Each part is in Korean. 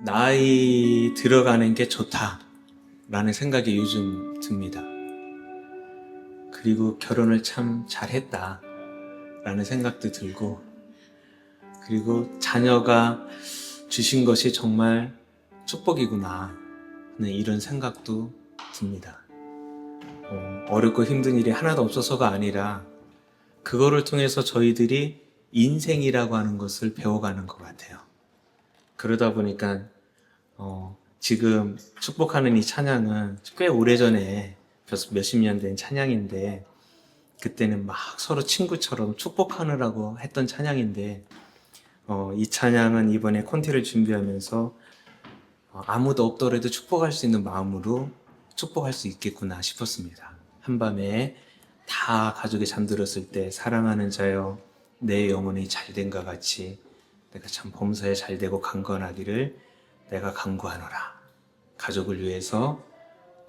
나이 들어가는 게 좋다라는 생각이 요즘 듭니다. 그리고 결혼을 참 잘했다라는 생각도 들고, 그리고 자녀가 주신 것이 정말 축복이구나 하는 이런 생각도 듭니다. 어렵고 힘든 일이 하나도 없어서가 아니라 그거를 통해서 저희들이 인생이라고 하는 것을 배워가는 것 같아요. 그러다 보니까 지금 축복하는 이 찬양은 꽤 오래전에 벌써 몇십 년 된 찬양인데, 그때는 막 서로 친구처럼 축복하느라고 했던 찬양인데, 이 찬양은 이번에 콘티를 준비하면서 아무도 없더라도 축복할 수 있는 마음으로 축복할 수 있겠구나 싶었습니다. 한밤에 다 가족이 잠들었을 때, 사랑하는 자여 내 영혼이 잘된과 같이 내가 참 범사에 잘되고 강건하기를 내가 간구하노라. 가족을 위해서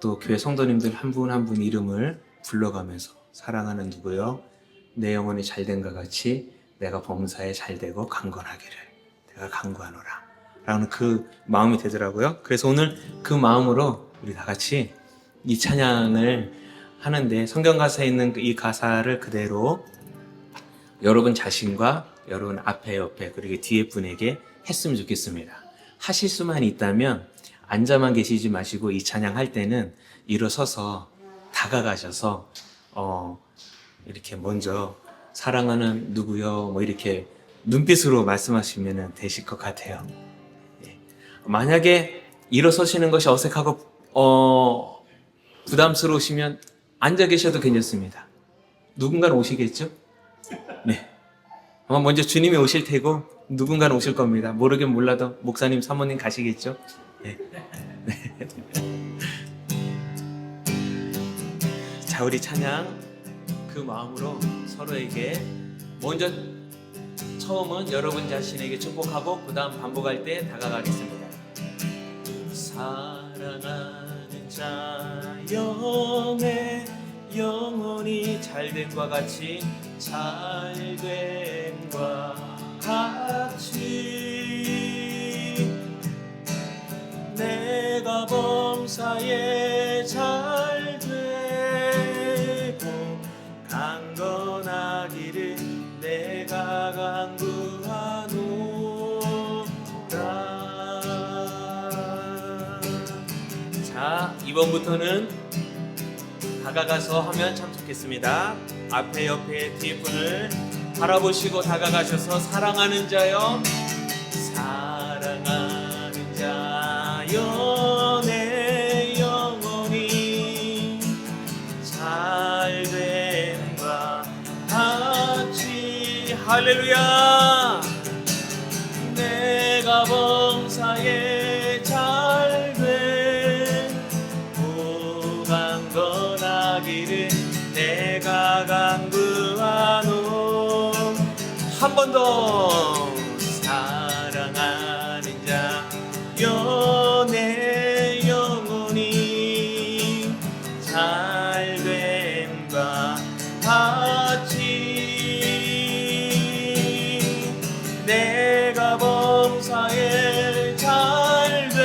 또 교회 성도님들 한 분 한 분 이름을 불러가면서, 사랑하는 누구여 내 영혼이 잘된과 같이 내가 범사에 잘되고 강건하기를 내가 간구하노라 라는 그 마음이 되더라고요. 그래서 오늘 그 마음으로 우리 다 같이 이 찬양을 하는데, 성경 가사에 있는 이 가사를 그대로 여러분 자신과 여러분 앞에 옆에 그리고 뒤에 분에게 했으면 좋겠습니다. 하실 수만 있다면 앉아만 계시지 마시고 이 찬양 할 때는 일어서서 다가가셔서 이렇게 먼저 사랑하는 누구요 뭐 이렇게 눈빛으로 말씀하시면 되실 것 같아요. 만약에 일어서시는 것이 어색하고 부담스러우시면 앉아 계셔도 괜찮습니다. 누군가는 오시겠죠? 네. 아마 먼저 주님이 오실 테고 누군가는 오실 겁니다. 모르긴 몰라도 목사님, 사모님 가시겠죠? 네. 네. 자, 우리 찬양 그 마음으로 서로에게 먼저 처음은 여러분 자신에게 축복하고 그 다음 반복할 때 다가가겠습니다. 사랑하는 자여 내 영혼이 잘됨과 같이 잘됨과 같이 내가 범사에 잘되고 강건하기를 내가 간구하노라. 자, 이번부터는 다가가서 하면 참 좋겠습니다. 앞에 옆에 뒤에 분을 바라보시고 다가가셔서, 사랑하는 자여 사랑하는 자여 내 영혼이 잘됨과 같이 할렐루야 내가 범사에 잘되고 강건하기를 내가 간구하노. 한 번 더. 사랑하는 자여 내 영혼이 잘됨과 같이 내가 범사에 잘되고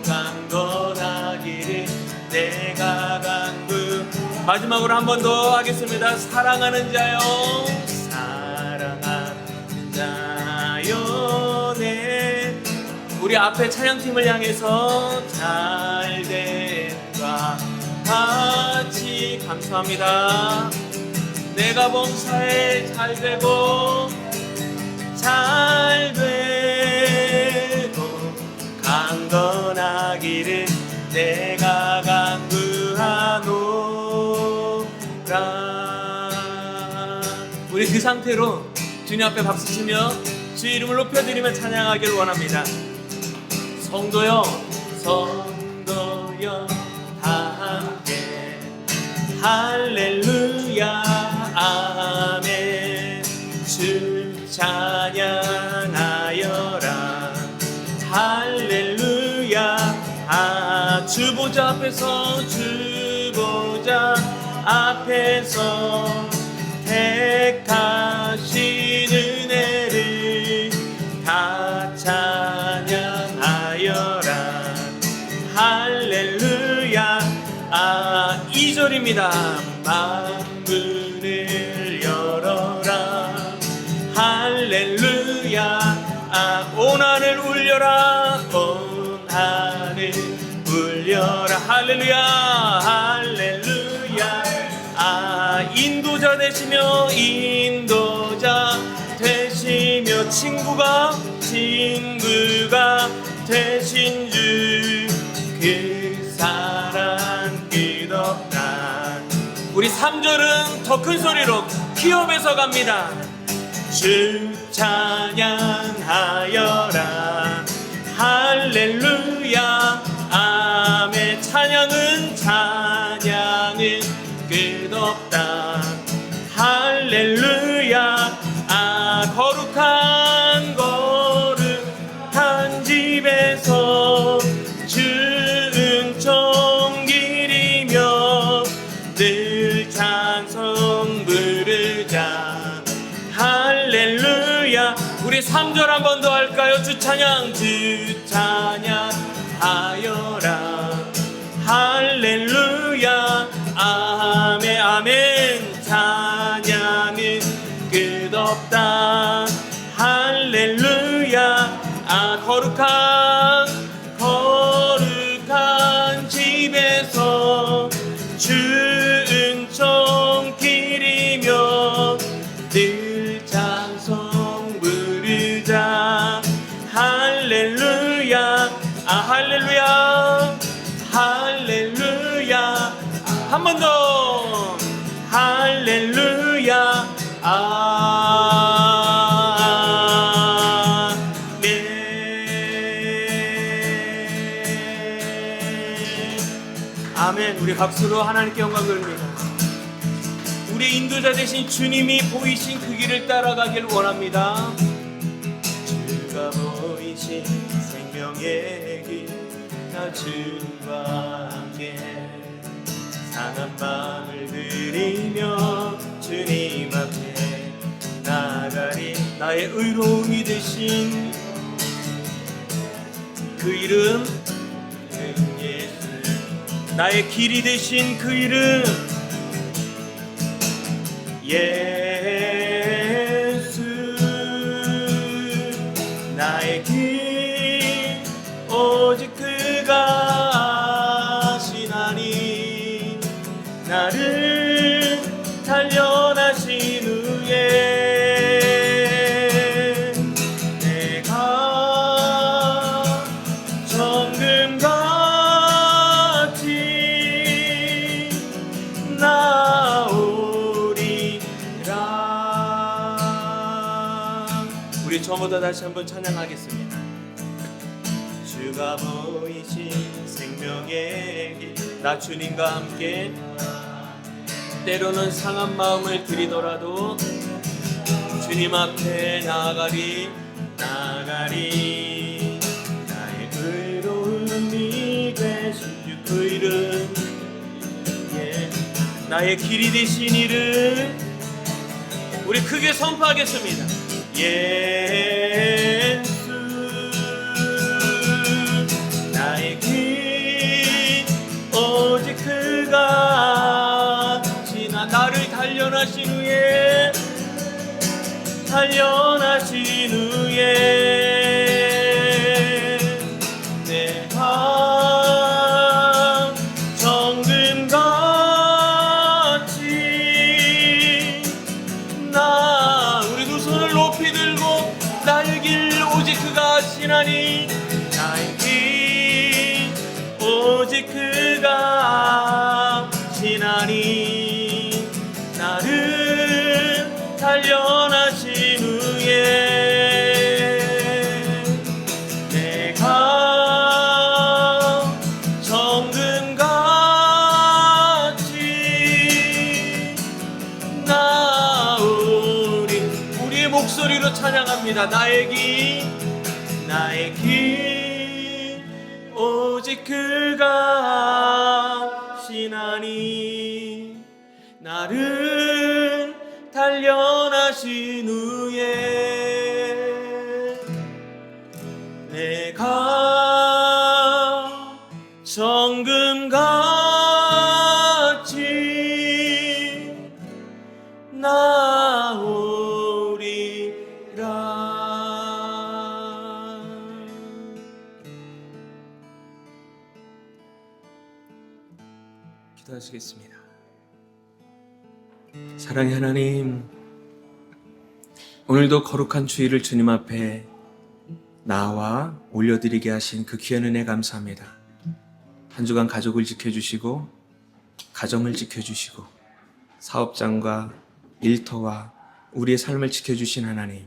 강건하기를 내가 간구. 마지막으로 한 번 더 하겠습니다. 사랑하는 자여 사랑하는 자여 내, 우리 앞에 찬양팀을 향해서 잘됨과 같이 감사합니다. 내가 범사에 잘되고 강건하기를 내가 간구하노라. 우리 그 상태로 주님 앞에 박수치며 주 이름을 높여드리며 찬양하기를 원합니다. 성도여 성도여 다 함께 할렐루야 아멘 주 찬양하여라 할렐루야 주 보좌 앞에서 주 보좌 앞에서 택하신 은혜를 다 찬양하여라. 할렐루야. 2절입니다. 만문을 열어라. 할렐루야. 온 하늘 울려라. 온 하늘 울려라. 할렐루야. 할렐루야. 인도자 되시며 친구가 되신 주, 그 사랑 끝없다. 우리 3절은 더 큰 소리로 키업해서 갑니다. 주 찬양하여라. 할렐루야. 아멘. 찬양은 끝없다. 할렐루야. 거룩한 집에서 주은총 기리며 늘 찬송 부르자. 할렐루야. 우리 3절 한 번 더 할까요? 주 찬양하여라. 할렐루야. 아멘. 아멘. 찬양은 끝없다. 할렐루야. 거룩한 집에서 주은총 기리며 늘 찬송 부르자. 할렐루야. 할렐루야. 할렐루야. 한 번 더. 할렐루야. 아멘. 우리 박수로 하나님께 영광 돌립니다. 우리 인도자 되신 주님이 보이신 그 길을 따라가길 원합니다. 주가 보이신 생명의 길, 나 주님과 함께 상한 마음을 들이며 주님 앞에 나가리. 나의 의로움이 되신 그 이름, 예수. 나의 길이 되신 그 이름, 예수. 나의 길 오직 그가 아시나니. 나를 단련하신 후에 내가 정금같이 나오리라. 우리 처음부터 다시 한번 찬양하겠습니다. 주가 보이신 생명의 길, 나 주님과 함께 때로는 상한 마음을 들이더라도 주님 앞에 나가리. 나의 의로움이 되신 주 그 이름, 나의 길이 되신 이름, 우리 크게 선포하겠습니다. 예수. 나의 길 오직 그가 나를 단련하신 후에 내가 정금같이 우리 두 손을 높이 들고 나의 길 오직 그가 아시나니. 나의 길 오직 그가 아시나니. 나를 단련하신 후에 내가 정금같이 나오리. 우리의 목소리로 찬양합니다. 나의 길 오직 그가 아시나니. 나를 단련하신 후에 내가 정금같이 나오리라. 기도하시겠습니다. 사랑의 하나님, 오늘도 거룩한 주일을 주님 앞에 나와 올려드리게 하신 그 귀한 은혜 감사합니다. 한 주간 가족을 지켜주시고 가정을 지켜주시고 사업장과 일터와 우리의 삶을 지켜주신 하나님,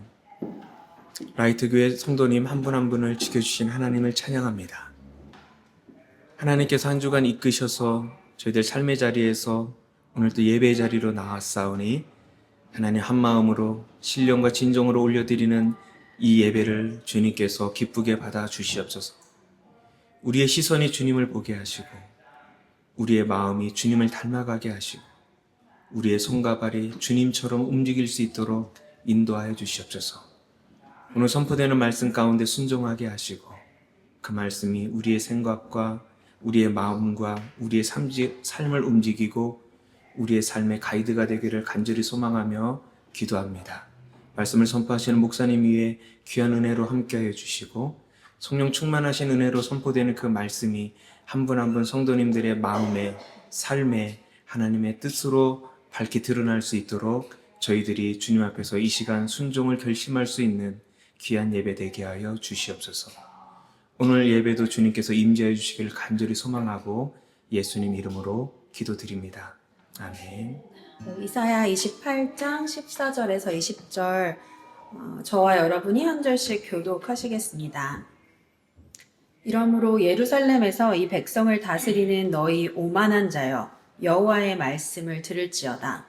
라이트교회 성도님 한 분 한 분을 지켜주신 하나님을 찬양합니다. 하나님께서 한 주간 이끄셔서 저희들 삶의 자리에서 오늘도 예배의 자리로 나왔사오니 하나님 한마음으로 신령과 진정으로 올려드리는 이 예배를 주님께서 기쁘게 받아 주시옵소서. 우리의 시선이 주님을 보게 하시고 우리의 마음이 주님을 닮아가게 하시고 우리의 손과 발이 주님처럼 움직일 수 있도록 인도하여 주시옵소서. 오늘 선포되는 말씀 가운데 순종하게 하시고 그 말씀이 우리의 생각과 우리의 마음과 우리의 삶을 움직이고 우리의 삶의 가이드가 되기를 간절히 소망하며 기도합니다. 말씀을 선포하시는 목사님 위에 귀한 은혜로 함께하여 주시고 성령 충만하신 은혜로 선포되는 그 말씀이 한 분 한 분 성도님들의 마음에 삶에 하나님의 뜻으로 밝게 드러날 수 있도록 저희들이 주님 앞에서 이 시간 순종을 결심할 수 있는 귀한 예배 되게 하여 주시옵소서. 오늘 예배도 주님께서 임재해 주시길 간절히 소망하고 예수님 이름으로 기도드립니다. 아멘. 이사야 28장 14절에서 20절 저와 여러분이 한 절씩 교독하시겠습니다. 이러므로 예루살렘에서 이 백성을 다스리는 너희 오만한 자여 여호와의 말씀을 들을지어다.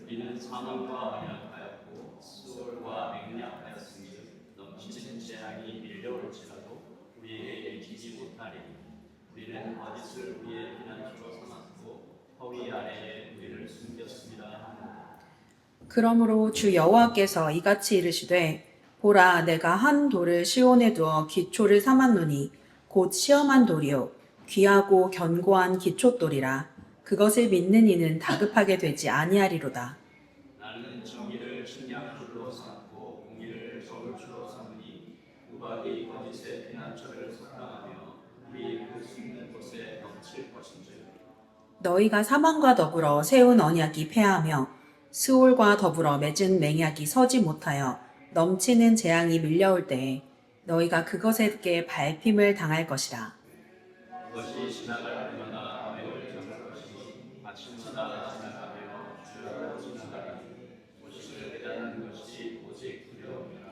우리는 사망과 언약하였고 수월과 맹약하였으니 넘치는 재앙이 밀려올지라도 우리에게 이기지 못하리니 우리는 거짓을 우리의 피난처로 삼았고 허위 아래에 우리를 숨겼습니다. 그러므로 주 여호와께서 이같이 이르시되 보라 내가 한 돌을 시온에 두어 기초를 삼았노니 곧 시험한 돌이요 귀하고 견고한 기초돌이라. 그것을 믿는 이는 다급하게 되지 아니하리로다. 나는 정의를 식량줄로 삼고 공의를 저울줄로 삼으니 우박이 거짓의 피난처를 석방하며 우리 그 숨는 곳에 넘칠 것인즉 너희가 사망과 더불어 세운 언약이 패하며 스올과 더불어 맺은 맹약이 서지 못하여 넘치는 재앙이 밀려올 때에 너희가 그것에게 밟힘을 당할 것이라. 그것이 지나갈 때마다 매를 잡을 것이니 아침마다 지나가며 주야로 지나가리니 오시를 대하는 것이 오직 두려움이라.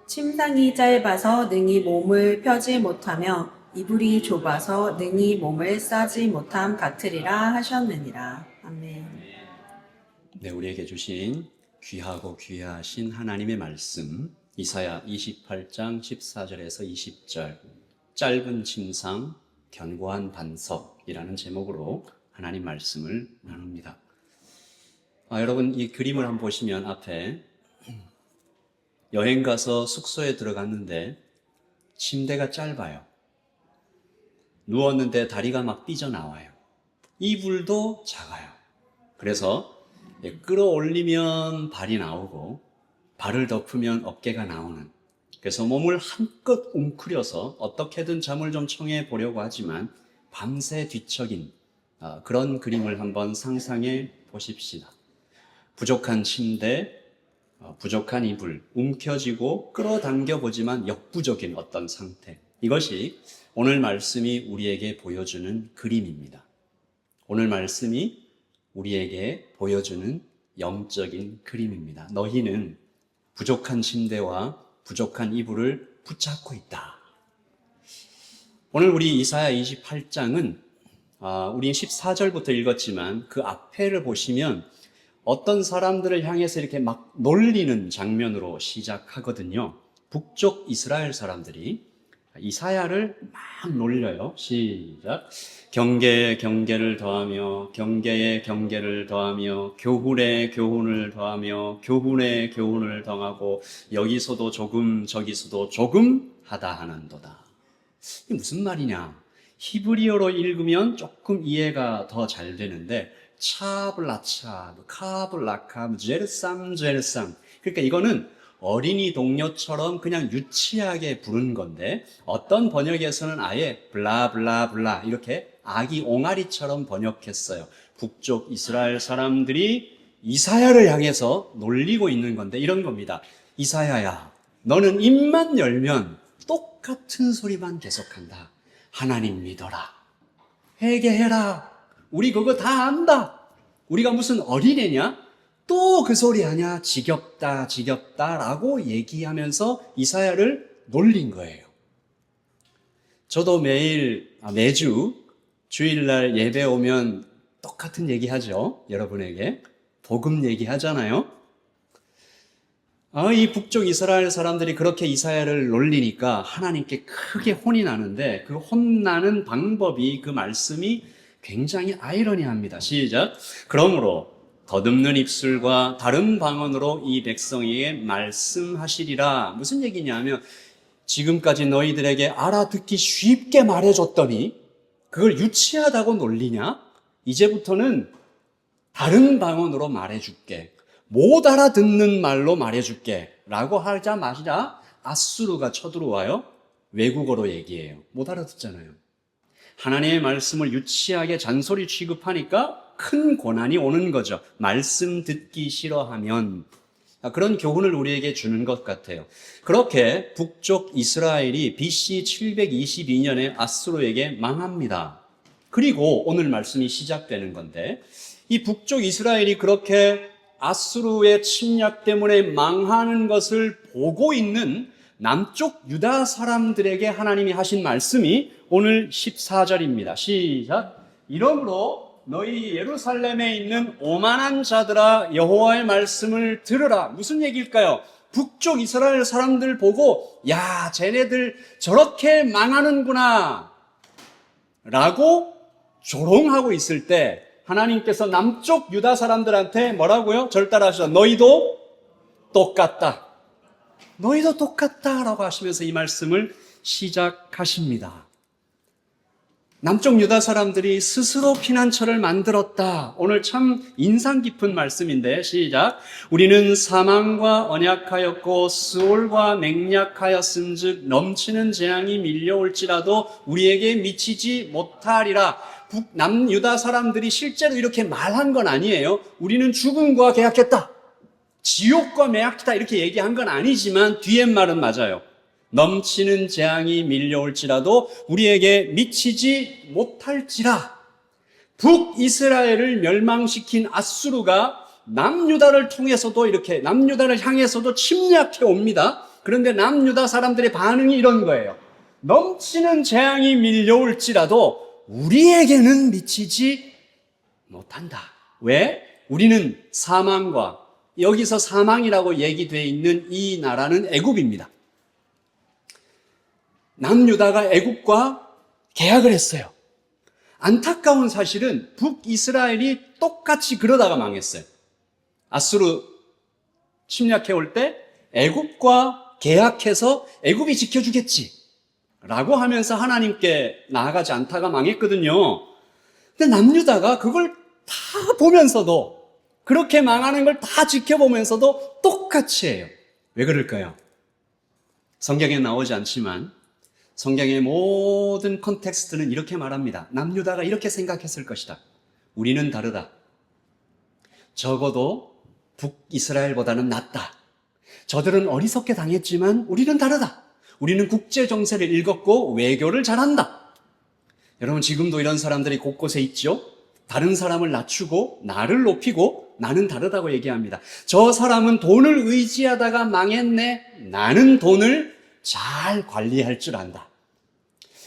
침상이 짧아서 능히 몸을 펴지 못하며 이불이 좁아서 능히 몸을 싸지 못함 같으리라 하셨느니라. 아멘. 네, 우리에게 주신 귀하고 귀하신 하나님의 말씀 이사야 28장 14절에서 20절 짧은 침상 견고한 반석이라는 제목으로 하나님 말씀을 나눕니다. 여러분 이 그림을 한번 보시면 앞에 여행 가서 숙소에 들어갔는데 침대가 짧아요. 누웠는데 다리가 막 삐져나와요. 이불도 작아요. 그래서 끌어올리면 발이 나오고 발을 덮으면 어깨가 나오는, 그래서 몸을 한껏 웅크려서 어떻게든 잠을 좀 청해 보려고 하지만 밤새 뒤척인 그런 그림을 한번 상상해 보십시다. 부족한 침대, 부족한 이불, 움켜쥐고 끌어당겨 보지만 역부족인 어떤 상태, 이것이 오늘 말씀이 우리에게 보여주는 그림입니다. 오늘 말씀이 우리에게 보여주는 영적인 그림입니다. 너희는 부족한 침대와 부족한 이불을 붙잡고 있다. 오늘 우리 이사야 28장은 우리 14절부터 읽었지만 그 앞에를 보시면 어떤 사람들을 향해서 이렇게 막 놀리는 장면으로 시작하거든요. 북쪽 이스라엘 사람들이 이사야를 막 놀려요. 시작. 경계에 경계를 더하며 경계에 경계를 더하며 교훈에 교훈을 더하며 교훈에 교훈을 더하고 여기서도 조금 저기서도 조금 하다 하는도다. 이게 무슨 말이냐? 히브리어로 읽으면 조금 이해가 더 잘 되는데 차블라차, 카블라카, 제르삼. 그러니까 이거는 어린이 동요처럼 그냥 유치하게 부른 건데 어떤 번역에서는 아예 블라블라블라 이렇게 아기 옹알이처럼 번역했어요. 북쪽 이스라엘 사람들이 이사야를 향해서 놀리고 있는 건데 이런 겁니다. 이사야야, 너는 입만 열면 똑같은 소리만 계속한다. 하나님 믿어라. 회개해라. 우리 그거 다 안다. 우리가 무슨 어린애냐? 또 그 소리 하냐? 지겹다, 지겹다라고 얘기하면서 이사야를 놀린 거예요. 저도 매주 주일날 예배 오면 똑같은 얘기 하죠. 여러분에게. 복음 얘기 하잖아요. 이 북쪽 이스라엘 사람들이 그렇게 이사야를 놀리니까 하나님께 크게 혼이 나는데 그 혼나는 방법이 그 말씀이 굉장히 아이러니합니다. 시작. 그러므로 더듬는 입술과 다른 방언으로 이 백성에게 말씀하시리라. 무슨 얘기냐면 지금까지 너희들에게 알아듣기 쉽게 말해줬더니 그걸 유치하다고 놀리냐? 이제부터는 다른 방언으로 말해줄게. 못 알아듣는 말로 말해줄게. 라고 하자마자 아수르가 쳐들어와요. 외국어로 얘기해요. 못 알아듣잖아요. 하나님의 말씀을 유치하게 잔소리 취급하니까 큰 고난이 오는 거죠. 말씀 듣기 싫어하면. 그런 교훈을 우리에게 주는 것 같아요. 그렇게 북쪽 이스라엘이 BC 722년에 아수르에게 망합니다. 그리고 오늘 말씀이 시작되는 건데 이 북쪽 이스라엘이 그렇게 아수르의 침략 때문에 망하는 것을 보고 있는 남쪽 유다 사람들에게 하나님이 하신 말씀이 오늘 14절입니다. 시작. 이러므로 너희 예루살렘에 있는 오만한 자들아 여호와의 말씀을 들으라. 무슨 얘기일까요? 북쪽 이스라엘 사람들 보고 야, 쟤네들 저렇게 망하는구나 라고 조롱하고 있을 때 하나님께서 남쪽 유다 사람들한테 뭐라고요? 절 따라하시죠. 너희도 똑같다. 너희도 똑같다라고 하시면서 이 말씀을 시작하십니다. 남쪽 유다 사람들이 스스로 피난처를 만들었다. 오늘 참 인상 깊은 말씀인데 시작. 우리는 사망과 언약하였고 스올과 맹약하였음즉 넘치는 재앙이 밀려올지라도 우리에게 미치지 못하리라. 남유다 사람들이 실제로 이렇게 말한 건 아니에요. 우리는 죽음과 계약했다. 지옥과 매약했다. 이렇게 얘기한 건 아니지만 뒤에 말은 맞아요. 넘치는 재앙이 밀려올지라도 우리에게 미치지 못할지라. 북이스라엘을 멸망시킨 아수르가 남유다를 통해서도 이렇게 남유다를 향해서도 침략해 옵니다. 그런데 남유다 사람들의 반응이 이런 거예요. 넘치는 재앙이 밀려올지라도 우리에게는 미치지 못한다. 왜? 우리는 사망과, 여기서 사망이라고 얘기되어 있는 이 나라는 애굽입니다. 남유다가 애굽과 계약을 했어요. 안타까운 사실은 북이스라엘이 똑같이 그러다가 망했어요. 아수르 침략해 올 때 애굽과 계약해서 애굽이 지켜주겠지 라고 하면서 하나님께 나아가지 않다가 망했거든요. 근데 남유다가 그걸 다 보면서도, 그렇게 망하는 걸 다 지켜보면서도 똑같이 해요. 왜 그럴까요? 성경에 나오지 않지만 성경의 모든 컨텍스트는 이렇게 말합니다. 남유다가 이렇게 생각했을 것이다. 우리는 다르다. 적어도 북이스라엘보다는 낫다. 저들은 어리석게 당했지만 우리는 다르다. 우리는 국제 정세를 읽었고 외교를 잘한다. 여러분, 지금도 이런 사람들이 곳곳에 있죠? 다른 사람을 낮추고 나를 높이고 나는 다르다고 얘기합니다. 저 사람은 돈을 의지하다가 망했네. 나는 돈을 잘 관리할 줄 안다.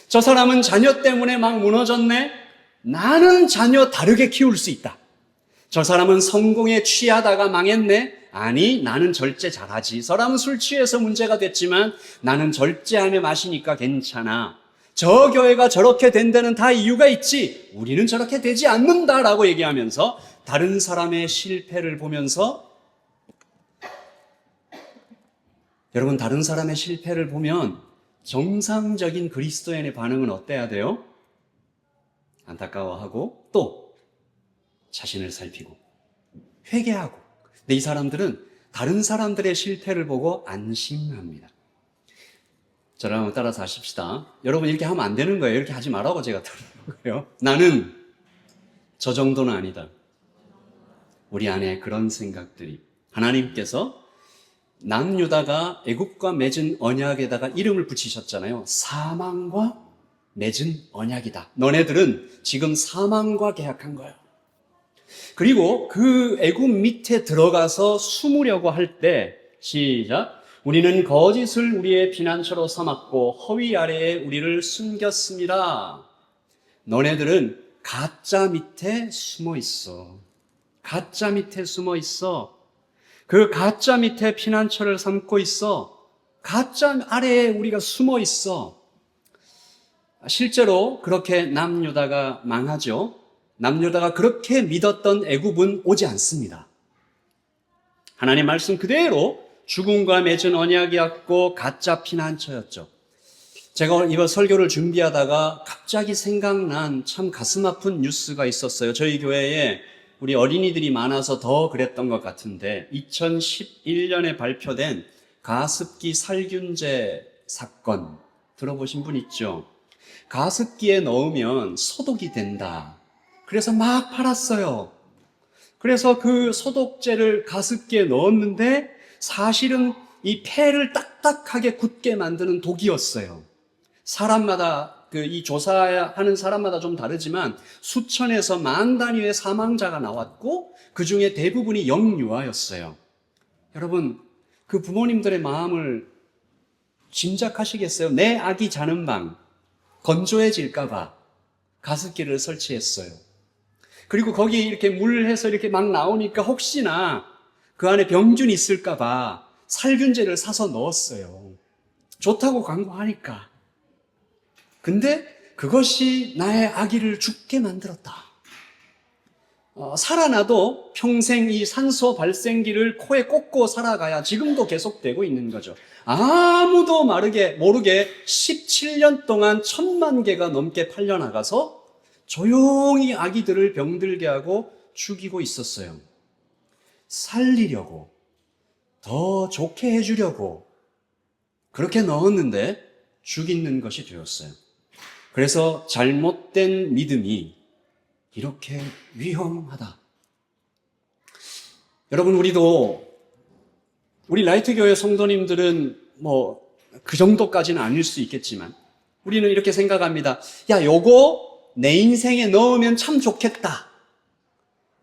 저 사람은 자녀 때문에 막 무너졌네. 나는 자녀 다르게 키울 수 있다. 저 사람은 성공에 취하다가 망했네. 아니, 나는 절제 잘하지. 사람은 술 취해서 문제가 됐지만 나는 절제하며 마시니까 괜찮아. 저 교회가 저렇게 된 데는 다 이유가 있지. 우리는 저렇게 되지 않는다라고 얘기하면서 다른 사람의 실패를 보면서, 여러분, 다른 사람의 실패를 보면 정상적인 그리스도인의 반응은 어때야 돼요? 안타까워하고 또 자신을 살피고 회개하고. 근데 이 사람들은 다른 사람들의 실패를 보고 안심합니다. 저랑 한번 따라서 하십시다. 여러분, 이렇게 하면 안 되는 거예요. 이렇게 하지 말라고 제가 들은 거예요. 나는 저 정도는 아니다. 우리 안에 그런 생각들이, 하나님께서 남유다가 애굽과 맺은 언약에다가 이름을 붙이셨잖아요. 사망과 맺은 언약이다. 너네들은 지금 사망과 계약한 거야. 그리고 그 애굽 밑에 들어가서 숨으려고 할 때, 시작. 우리는 거짓을 우리의 피난처로 삼았고 허위 아래에 우리를 숨겼습니다. 너네들은 가짜 밑에 숨어 있어. 가짜 밑에 숨어 있어. 그 가짜 밑에 피난처를 삼고 있어. 가짜 아래에 우리가 숨어 있어. 실제로 그렇게 남유다가 망하죠. 남유다가 그렇게 믿었던 애굽은 오지 않습니다. 하나님 말씀 그대로 죽음과 맺은 언약이었고 가짜 피난처였죠. 제가 이번 설교를 준비하다가 갑자기 생각난 참 가슴 아픈 뉴스가 있었어요. 저희 교회에 우리 어린이들이 많아서 더 그랬던 것 같은데 2011년에 발표된 가습기 살균제 사건 들어보신 분 있죠? 가습기에 넣으면 소독이 된다. 그래서 막 팔았어요. 그래서 그 소독제를 가습기에 넣었는데 사실은 이 폐를 딱딱하게 굳게 만드는 독이었어요. 사람마다 이 조사하는 사람마다 좀 다르지만 수천에서 만 단위의 사망자가 나왔고 그 중에 대부분이 영유아였어요. 여러분, 그 부모님들의 마음을 짐작하시겠어요? 내 아기 자는 방 건조해질까 봐 가습기를 설치했어요. 그리고 거기 이렇게 물해서 이렇게 막 나오니까 혹시나 그 안에 병균이 있을까 봐 살균제를 사서 넣었어요. 좋다고 광고하니까. 근데 그것이 나의 아기를 죽게 만들었다. 살아나도 평생 이 산소 발생기를 코에 꽂고 살아가야 지금도 계속되고 있는 거죠. 아무도 모르게 17년 동안 1000만 개가 넘게 팔려나가서 조용히 아기들을 병들게 하고 죽이고 있었어요. 살리려고, 더 좋게 해주려고 그렇게 넣었는데 죽이는 것이 되었어요. 그래서 잘못된 믿음이 이렇게 위험하다. 여러분, 우리 라이트교회 성도님들은 그 정도까지는 아닐 수 있겠지만 우리는 이렇게 생각합니다. 야, 요거 내 인생에 넣으면 참 좋겠다.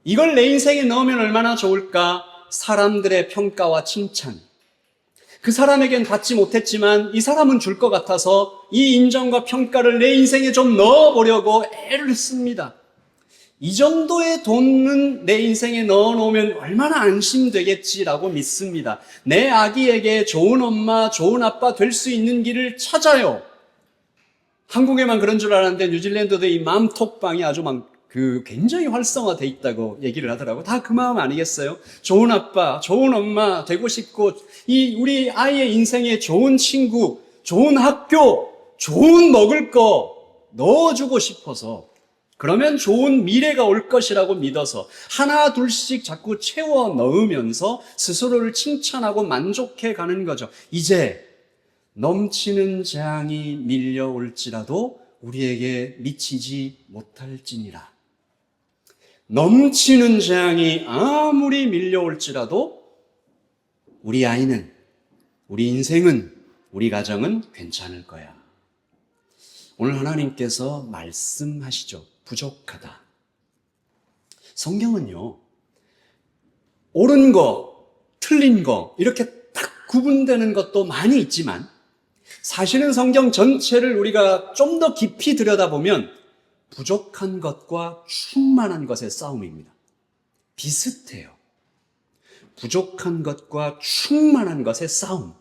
이걸 내 인생에 넣으면 얼마나 좋을까? 사람들의 평가와 칭찬. 그 사람에겐 받지 못했지만 이 사람은 줄 것 같아서 이 인정과 평가를 내 인생에 좀 넣어보려고 애를 씁니다. 이 정도의 돈은 내 인생에 넣어놓으면 얼마나 안심되겠지라고 믿습니다. 내 아기에게 좋은 엄마, 좋은 아빠 될 수 있는 길을 찾아요. 한국에만 그런 줄 알았는데 뉴질랜드도 이 맘톡방이 아주 굉장히 활성화돼 있다고 얘기를 하더라고요. 다 그 마음 아니겠어요? 좋은 아빠, 좋은 엄마 되고 싶고, 우리 아이의 인생에 좋은 친구, 좋은 학교, 좋은 먹을 거 넣어주고 싶어서, 그러면 좋은 미래가 올 것이라고 믿어서 하나 둘씩 자꾸 채워 넣으면서 스스로를 칭찬하고 만족해 가는 거죠. 이제 넘치는 재앙이 밀려올지라도 우리에게 미치지 못할지니라. 넘치는 재앙이 아무리 밀려올지라도 우리 아이는, 우리 인생은, 우리 가정은 괜찮을 거야. 오늘 하나님께서 말씀하시죠. 부족하다. 성경은요, 옳은 거, 틀린 거 이렇게 딱 구분되는 것도 많이 있지만 사실은 성경 전체를 우리가 좀 더 깊이 들여다보면 부족한 것과 충만한 것의 싸움입니다. 비슷해요. 부족한 것과 충만한 것의 싸움.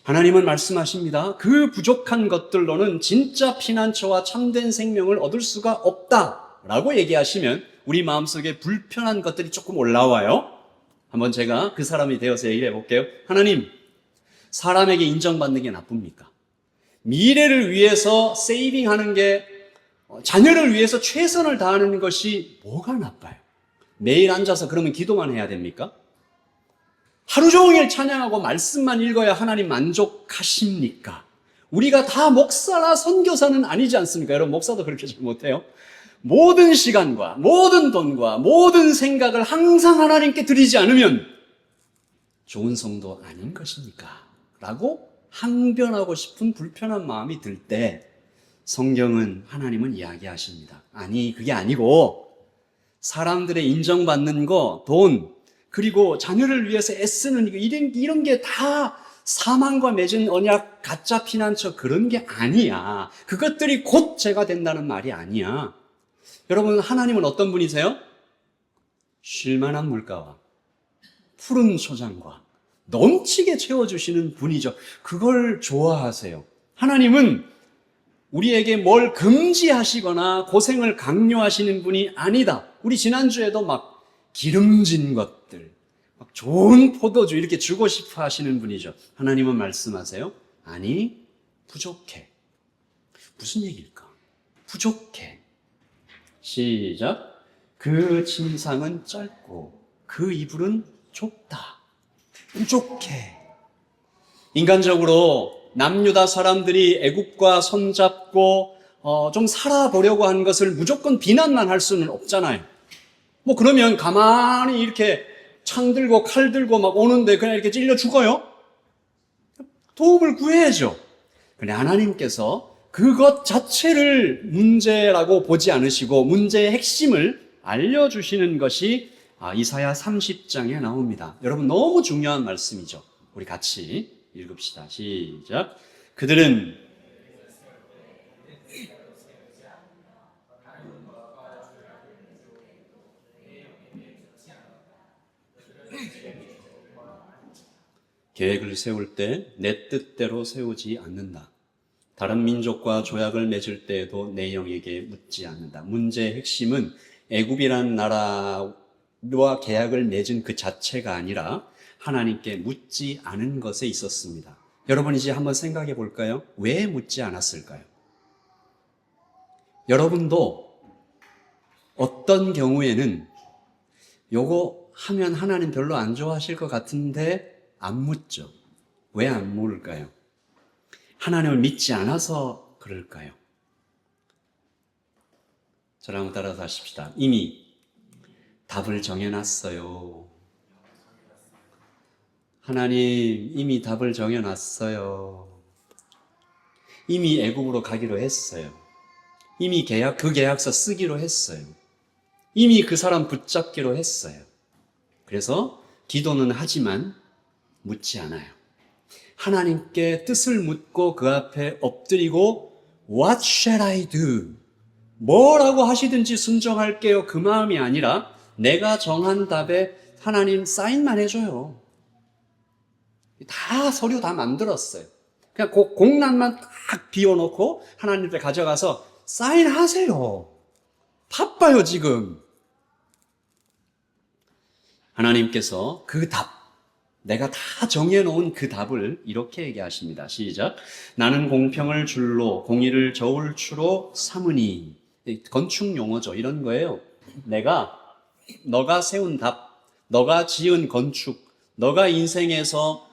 하나님은 말씀하십니다. 그 부족한 것들로는 진짜 피난처와 참된 생명을 얻을 수가 없다라고 얘기하시면 우리 마음속에 불편한 것들이 조금 올라와요. 한번 제가 그 사람이 되어서 얘기를 해볼게요. 하나님, 사람에게 인정받는 게 나쁩니까? 미래를 위해서 세이빙하는 게, 자녀를 위해서 최선을 다하는 것이 뭐가 나빠요? 매일 앉아서 그러면 기도만 해야 됩니까? 하루 종일 찬양하고 말씀만 읽어야 하나님 만족하십니까? 우리가 다 목사나 선교사는 아니지 않습니까? 여러분, 목사도 그렇게 잘 못해요. 모든 시간과 모든 돈과 모든 생각을 항상 하나님께 드리지 않으면 좋은 성도 아닌 것입니까? 라고 항변하고 싶은 불편한 마음이 들 때 성경은, 하나님은 이야기하십니다. 아니, 그게 아니고 사람들의 인정받는 거, 돈, 그리고 자녀를 위해서 애쓰는 이런 게 다 사망과 맺은 언약, 가짜 피난처 그런 게 아니야. 그것들이 곧 죄가 된다는 말이 아니야. 여러분, 하나님은 어떤 분이세요? 쉴만한 물가와 푸른 초장과 넘치게 채워주시는 분이죠. 그걸 좋아하세요. 하나님은 우리에게 뭘 금지하시거나 고생을 강요하시는 분이 아니다. 우리 지난주에도 막 기름진 것들, 막 좋은 포도주 이렇게 주고 싶어 하시는 분이죠. 하나님은 말씀하세요. 아니, 부족해. 무슨 얘기일까? 부족해. 시작. 그 침상은 짧고 그 이불은 좁다. 부족해. 인간적으로 남유다 사람들이 애굽과 손잡고 좀 살아보려고 한 것을 무조건 비난만 할 수는 없잖아요. 뭐 그러면 가만히 이렇게 창 들고 칼 들고 막 오는데 그냥 이렇게 찔려 죽어요? 도움을 구해야죠. 근데 하나님께서 그것 자체를 문제라고 보지 않으시고 문제의 핵심을 알려주시는 것이 이사야 30장에 나옵니다. 여러분, 너무 중요한 말씀이죠. 우리 같이 읽읍시다. 시작. 그들은 계획을 세울 때 내 뜻대로 세우지 않는다. 다른 민족과 조약을 맺을 때에도 내 영에게 묻지 않는다. 문제의 핵심은 애굽이라는 나라와 계약을 맺은 그 자체가 아니라 하나님께 묻지 않은 것에 있었습니다. 여러분, 이제 한번 생각해 볼까요? 왜 묻지 않았을까요? 여러분도 어떤 경우에는 요거 하면 하나님 별로 안 좋아하실 것 같은데 안 묻죠. 왜 안 물을까요? 하나님을 믿지 않아서 그럴까요? 저랑 따라서 하십시다. 이미 답을 정해놨어요. 하나님, 이미 답을 정해놨어요. 이미 애국으로 가기로 했어요. 이미 그 계약서 쓰기로 했어요. 이미 그 사람 붙잡기로 했어요. 그래서 기도는 하지만 묻지 않아요. 하나님께 뜻을 묻고 그 앞에 엎드리고 What shall I do? 뭐라고 하시든지 순종할게요. 그 마음이 아니라 내가 정한 답에 하나님 사인만 해줘요. 다 서류 다 만들었어요. 그냥 공란만 딱 비워놓고 하나님 앞에 가져가서 사인하세요. 바빠요 지금. 하나님께서 그 답, 내가 다 정해놓은 그 답을 이렇게 얘기하십니다. 시작. 나는 공평을 줄로 공의를 저울추로 삼으니. 건축 용어죠. 이런 거예요. 너가 세운 답, 너가 지은 건축, 너가 인생에서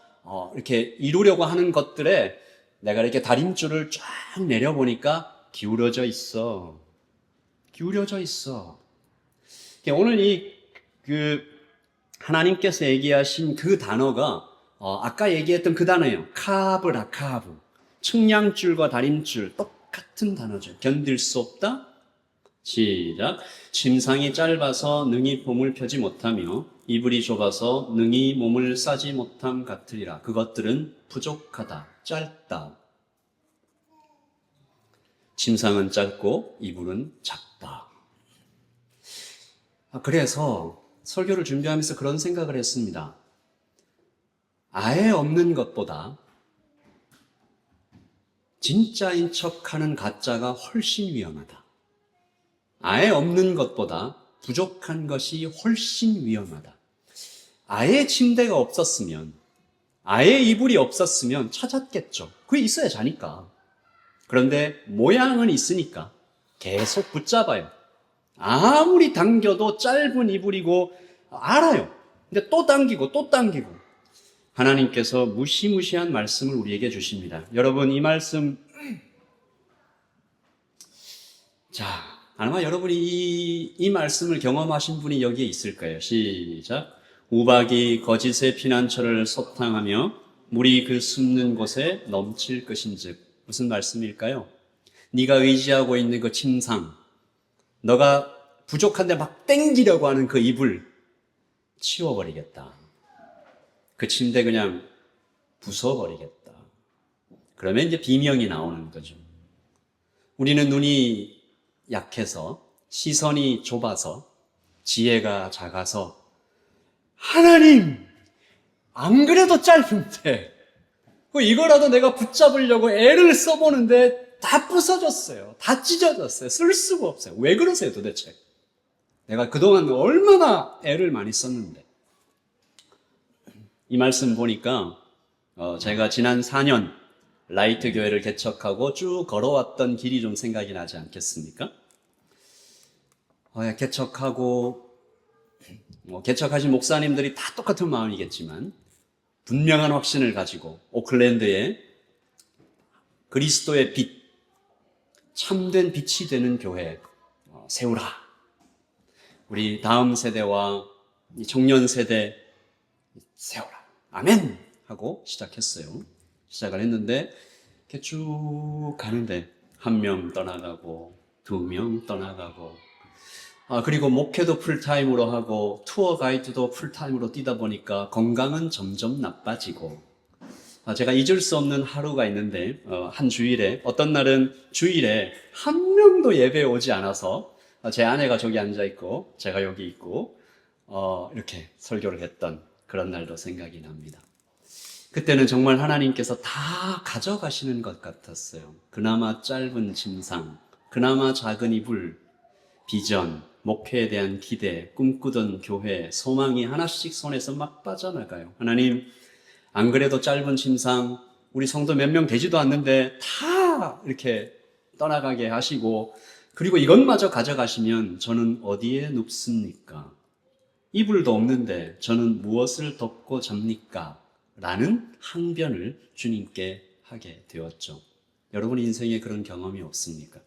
이렇게 이루려고 하는 것들에 내가 이렇게 다림줄을 쫙 내려보니까 기울어져 있어. 기울어져 있어. 오늘 하나님께서 얘기하신 그 단어가 아까 얘기했던 그 단어예요. 카브라, 카브. 측량줄과 다림줄 똑같은 단어죠. 견딜 수 없다. 시작. 침상이 짧아서 능히 봄을 펴지 못하며 이불이 좁아서 능히 몸을 싸지 못함 같으리라. 그것들은 부족하다, 짧다. 침상은 짧고 이불은 작다. 그래서 설교를 준비하면서 그런 생각을 했습니다. 아예 없는 것보다 진짜인 척하는 가짜가 훨씬 위험하다. 아예 없는 것보다 부족한 것이 훨씬 위험하다. 아예 침대가 없었으면, 아예 이불이 없었으면 찾았겠죠. 그게 있어야 자니까. 그런데 모양은 있으니까 계속 붙잡아요. 아무리 당겨도 짧은 이불이고 알아요. 근데 또 당기고 또 당기고. 하나님께서 무시무시한 말씀을 우리에게 주십니다. 여러분, 이 말씀, 자, 아마 여러분이 이 말씀을 경험하신 분이 여기에 있을 거예요. 시작. 우박이 거짓의 피난처를 소탕하며 물이 그 숨는 곳에 넘칠 것인즉. 무슨 말씀일까요? 네가 의지하고 있는 그 침상, 너가 부족한데 막 땡기려고 하는 그 이불 치워버리겠다. 그 침대 그냥 부숴버리겠다. 그러면 이제 비명이 나오는 거죠. 우리는 눈이 약해서, 시선이 좁아서, 지혜가 작아서, 하나님, 안 그래도 짧은데 이거라도 내가 붙잡으려고 애를 써보는데 다 부서졌어요. 다 찢어졌어요. 쓸 수가 없어요. 왜 그러세요 도대체? 내가 그동안 얼마나 애를 많이 썼는데. 이 말씀 보니까 제가 지난 4년 라이트 교회를 개척하고 쭉 걸어왔던 길이 좀 생각이 나지 않겠습니까? 개척하고 개척하신 목사님들이 다 똑같은 마음이겠지만 분명한 확신을 가지고 오클랜드에 그리스도의 빛, 참된 빛이 되는 교회 세우라. 우리 다음 세대와 청년 세대 세우라. 아멘! 하고 시작했어요. 시작을 했는데 이렇게 쭉 가는데 1명 떠나가고 2명 떠나가고 그리고 목회도 풀타임으로 하고 투어 가이드도 풀타임으로 뛰다 보니까 건강은 점점 나빠지고 제가 잊을 수 없는 하루가 있는데 한 주일에 어떤 날은 주일에 1명도 예배에 오지 않아서 제 아내가 저기 앉아 있고 제가 여기 있고 이렇게 설교를 했던 그런 날도 생각이 납니다. 그때는 정말 하나님께서 다 가져가시는 것 같았어요. 그나마 짧은 침상, 그나마 작은 이불, 비전, 목회에 대한 기대, 꿈꾸던 교회, 소망이 하나씩 손에서 막 빠져나가요. 하나님, 안 그래도 짧은 침상, 우리 성도 몇 명 되지도 않는데 다 이렇게 떠나가게 하시고 그리고 이것마저 가져가시면 저는 어디에 눕습니까? 이불도 없는데 저는 무엇을 덮고 잡니까? 라는 항변을 주님께 하게 되었죠. 여러분 인생에 그런 경험이 없습니까?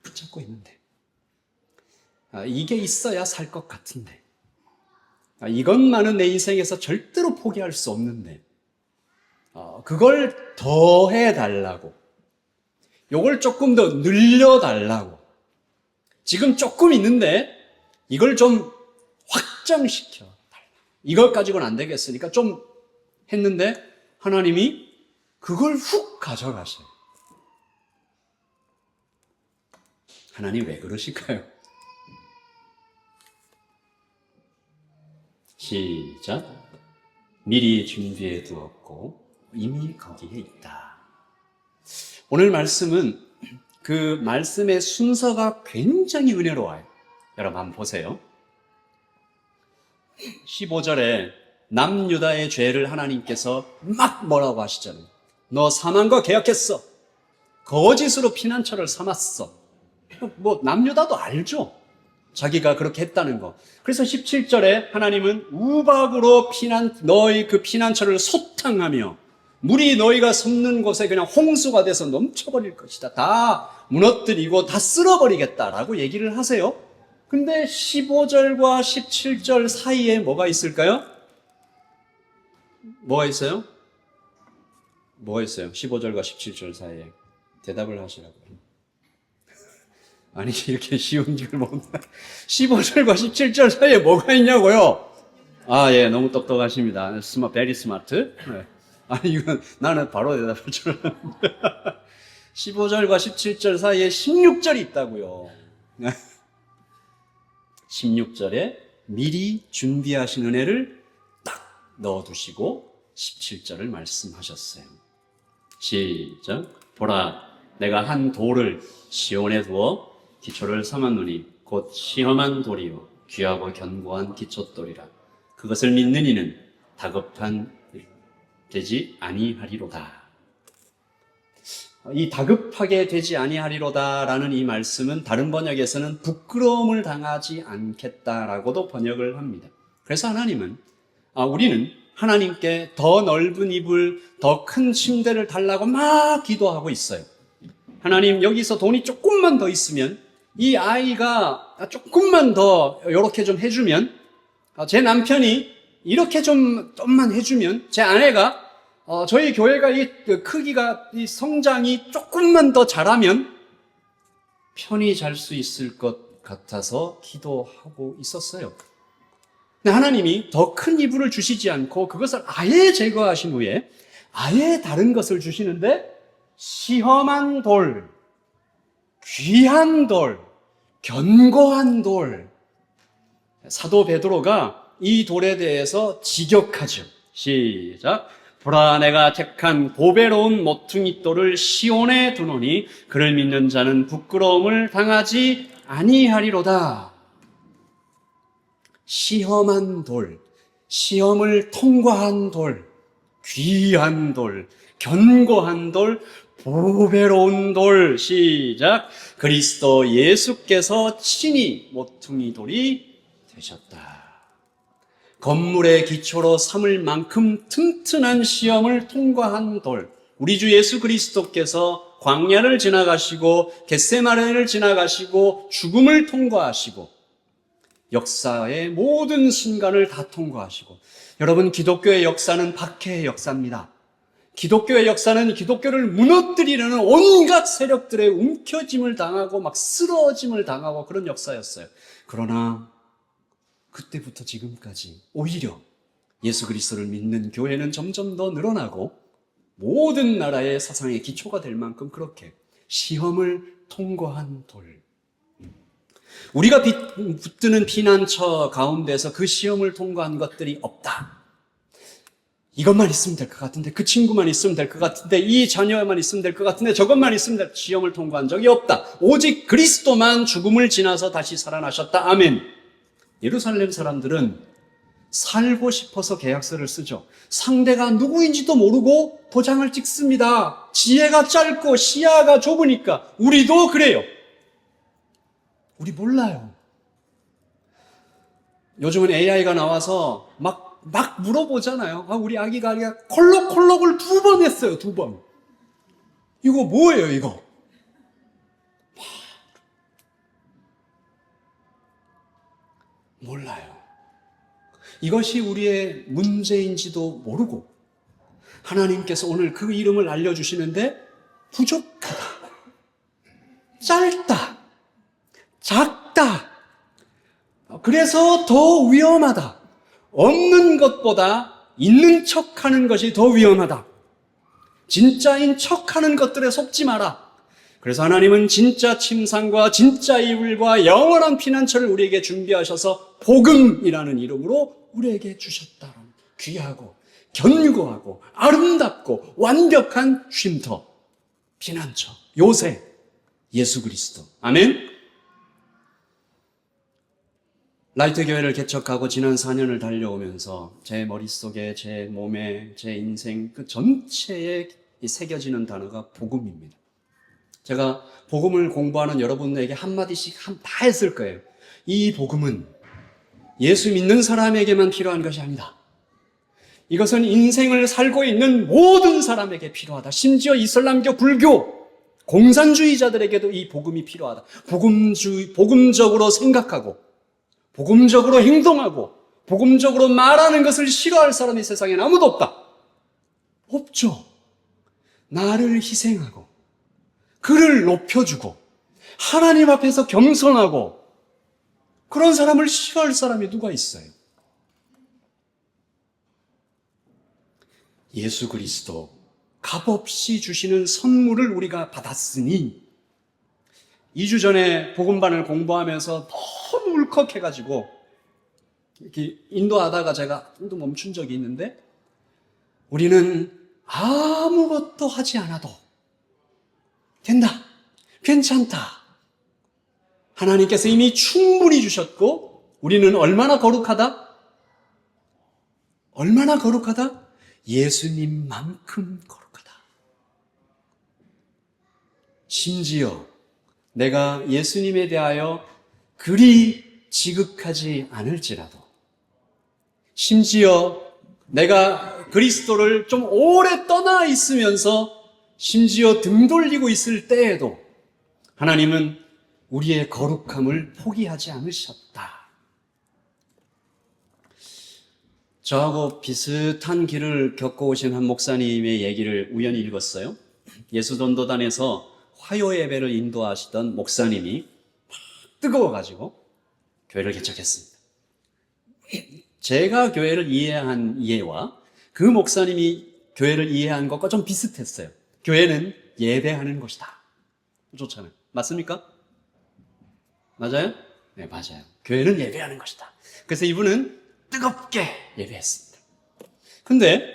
붙잡고 있는데 이게 있어야 살 것 같은데 이것만은 내 인생에서 절대로 포기할 수 없는데 그걸 더 해달라고 요걸 조금 더 늘려달라고 지금 조금 있는데 이걸 좀 확장시켜 달라. 이걸 가지고는 안 되겠으니까 좀 했는데 하나님이 그걸 훅 가져가셔요. 하나님 왜 그러실까요? 시작. 미리 준비해 두었고 이미 거기에 있다. 오늘 말씀은 그 말씀의 순서가 굉장히 은혜로워요. 여러분 한번 보세요. 15절에 남유다의 죄를 하나님께서 막 뭐라고 하시잖아요. 너 사망과 계약했어. 거짓으로 피난처를 삼았어. 남유다도 알죠. 자기가 그렇게 했다는 거. 그래서 17절에 하나님은 우박으로 너희 그 피난처를 소탕하며 물이 너희가 섭는 곳에 그냥 홍수가 돼서 넘쳐버릴 것이다. 다 무너뜨리고 다 쓸어버리겠다라고 얘기를 하세요. 근데 15절과 17절 사이에 뭐가 있을까요? 뭐가 있어요? 뭐가 있어요? 15절과 17절 사이에. 대답을 하시라고요. 아니 이렇게 쉬운 줄 모른다. 15절과 17절 사이에 뭐가 있냐고요? 예, 너무 똑똑하십니다. very smart. 네. 아니 이건 나는 바로 대답할 줄 알았는데 15절과 17절 사이에 16절이 있다고요. 16절에 미리 준비하신 은혜를 딱 넣어두시고 17절을 말씀하셨어요. 시작. 보라, 내가 한 돌을 시온에 두어 기초를 삼았노니 곧 시험한 돌이요 귀하고 견고한 기초돌이라. 그것을 믿는 이는 다급한 일 되지 아니하리로다. 이 다급하게 되지 아니하리로다라는 이 말씀은 다른 번역에서는 부끄러움을 당하지 않겠다라고도 번역을 합니다. 그래서 하나님은 우리는 하나님께 더 넓은 이불, 더 큰 침대를 달라고 막 기도하고 있어요. 하나님, 여기서 돈이 조금만 더 있으면, 이 아이가 조금만 더 이렇게 좀 해주면, 제 남편이 이렇게 좀만 해주면, 제 아내가 저희 교회가 이 크기가, 이 성장이 조금만 더 자라면 편히 잘 수 있을 것 같아서 기도하고 있었어요. 근데 하나님이 더 큰 이불을 주시지 않고 그것을 아예 제거하신 후에 아예 다른 것을 주시는데, 시험한 돌, 귀한 돌, 견고한 돌. 사도 베드로가 이 돌에 대해서 직역하죠. 시작. 보라, 내가 택한 보배로운 모퉁이 돌을 시온에 두노니 그를 믿는 자는 부끄러움을 당하지 아니하리로다. 시험한 돌, 시험을 통과한 돌, 귀한 돌, 견고한 돌, 보배로운 돌. 시작. 그리스도 예수께서 친히 모퉁이 돌이 되셨다. 건물의 기초로 삼을 만큼 튼튼한 시험을 통과한 돌, 우리 주 예수 그리스도께서 광야를 지나가시고 겟세마네를 지나가시고 죽음을 통과하시고 역사의 모든 순간을 다 통과하시고, 여러분, 기독교의 역사는 박해의 역사입니다. 기독교의 역사는 기독교를 무너뜨리려는 온갖 세력들의 움켜짐을 당하고 막 쓰러짐을 당하고 그런 역사였어요. 그러나 그때부터 지금까지 오히려 예수 그리스도를 믿는 교회는 점점 더 늘어나고 모든 나라의 사상의 기초가 될 만큼 그렇게 시험을 통과한 돌, 우리가 붙드는 피난처 가운데서 그 시험을 통과한 것들이 없다. 이것만 있으면 될 것 같은데, 그 친구만 있으면 될 것 같은데, 이 자녀만 있으면 될 것 같은데, 저것만 있으면 될 시험을 통과한 적이 없다. 오직 그리스도만 죽음을 지나서 다시 살아나셨다. 아멘. 예루살렘 사람들은 살고 싶어서 계약서를 쓰죠. 상대가 누구인지도 모르고 도장을 찍습니다. 지혜가 짧고 시야가 좁으니까. 우리도 그래요. 우리 몰라요. 요즘은 AI가 나와서 막 물어보잖아요. 우리 아기가 콜록콜록을 2번 했어요. 2번. 이거 뭐예요, 이거? 몰라요. 이것이 우리의 문제인지도 모르고 하나님께서 오늘 그 이름을 알려주시는데 부족하다, 짧다, 작다, 그래서 더 위험하다, 없는 것보다 있는 척하는 것이 더 위험하다, 진짜인 척하는 것들에 속지 마라. 그래서 하나님은 진짜 침상과 진짜 이불과 영원한 피난처를 우리에게 준비하셔서 복음이라는 이름으로 우리에게 주셨다. 귀하고 견고하고 아름답고 완벽한 쉼터, 피난처, 요새, 예수 그리스도. 아멘. 라이트 교회를 개척하고 지난 4년을 달려오면서 제 머릿속에, 제 몸에, 제 인생 그 전체에 새겨지는 단어가 복음입니다. 제가 복음을 공부하는 여러분에게 한마디씩 다 했을 거예요. 이 복음은 예수 믿는 사람에게만 필요한 것이 아니다. 이것은 인생을 살고 있는 모든 사람에게 필요하다. 심지어 이슬람교, 불교, 공산주의자들에게도 이 복음이 필요하다. 복음적으로 생각하고 복음적으로 행동하고 복음적으로 말하는 것을 싫어할 사람이 세상에 아무도 없다. 없죠. 나를 희생하고 그를 높여주고 하나님 앞에서 겸손하고 그런 사람을 싫어할 사람이 누가 있어요? 예수 그리스도 값없이 주시는 선물을 우리가 받았으니 2주 전에 복음반을 공부하면서 너무 울컥해가지고 이렇게 인도하다가 제가 또 멈춘 적이 있는데, 우리는 아무것도 하지 않아도 된다, 괜찮다. 하나님께서 이미 충분히 주셨고, 우리는 얼마나 거룩하다? 얼마나 거룩하다? 예수님만큼 거룩하다. 심지어 내가 예수님에 대하여 그리 지극하지 않을지라도, 심지어 내가 그리스도를 좀 오래 떠나 있으면서 심지어 등 돌리고 있을 때에도 하나님은 우리의 거룩함을 포기하지 않으셨다. 저하고 비슷한 길을 겪어오신 한 목사님의 얘기를 우연히 읽었어요. 예수전도단에서 화요 예배를 인도하시던 목사님이 막 뜨거워가지고 교회를 개척했습니다. 제가 교회를 이해한 이해와 그 목사님이 교회를 이해한 것과 좀 비슷했어요. 교회는 예배하는 것이다. 좋잖아요. 맞습니까? 맞아요? 네, 맞아요. 교회는 예배하는 것이다. 그래서 이분은 뜨겁게 예배했습니다. 근데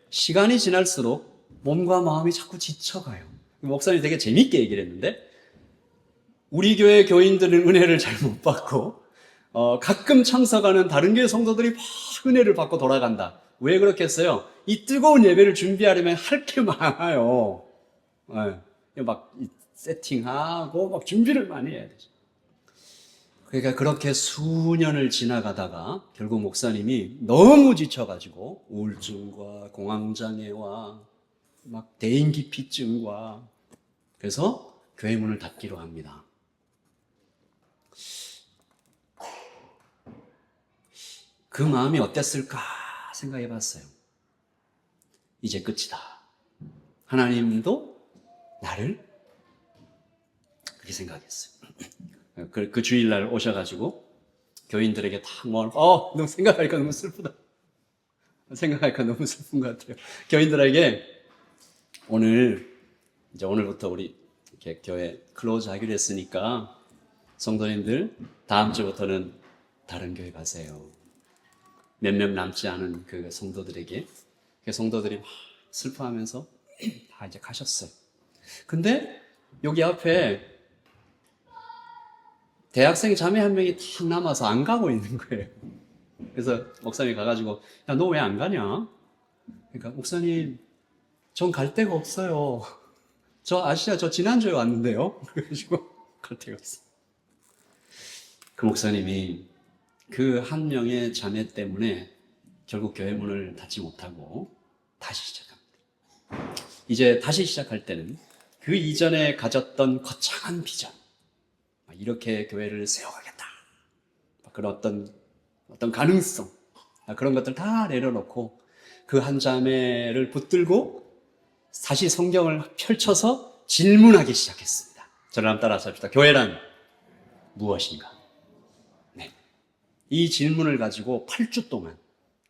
시간이 지날수록 몸과 마음이 자꾸 지쳐가요. 목사님이 되게 재밌게 얘기를 했는데, 우리 교회 교인들은 은혜를 잘 못 받고 가끔 참석하는 다른 교회 성도들이 막 은혜를 받고 돌아간다. 왜 그렇게 했어요? 이 뜨거운 예배를 준비하려면 할 게 많아요. 네, 막 세팅하고 막 준비를 많이 해야 되죠. 그러니까 그렇게 수년을 지나가다가 결국 목사님이 너무 지쳐가지고 우울증과 공황장애와 막 대인기피증과, 그래서 교회 문을 닫기로 합니다. 그 마음이 어땠을까 생각해 봤어요. 이제 끝이다. 하나님도 나를, 그렇게 생각했어요. 그 주일날 오셔가지고 교인들에게 딱 너무 생각하니까 너무 슬프다. 생각하니까 너무 슬픈 것 같아요. 교인들에게 오늘부터 우리 이렇게 교회 클로즈 하기로 했으니까 성도님들 다음 주부터는 다른 교회 가세요. 몇 명 남지 않은 그 성도들에게, 그 성도들이 막 슬퍼하면서 다 이제 가셨어요. 근데 여기 앞에 대학생 자매 한 명이 탁 남아서 안 가고 있는 거예요. 그래서 목사님이 가가지고, 야, 너 왜 안 가냐? 그러니까, 목사님, 전 갈 데가 없어요. 저 지난주에 왔는데요? 그래가지고, 갈 데가 없어요. 그 목사님이 그 한 명의 자매 때문에 결국 교회 문을 닫지 못하고 다시 시작합니다. 이제 다시 시작할 때는 그 이전에 가졌던 거창한 비전, 이렇게 교회를 세워가겠다, 그런 어떤 가능성, 그런 것들 다 내려놓고 그 한 자매를 붙들고 다시 성경을 펼쳐서 질문하기 시작했습니다. 저를 한번 따라서 합시다. 교회란 무엇인가? 네. 이 질문을 가지고 8주 동안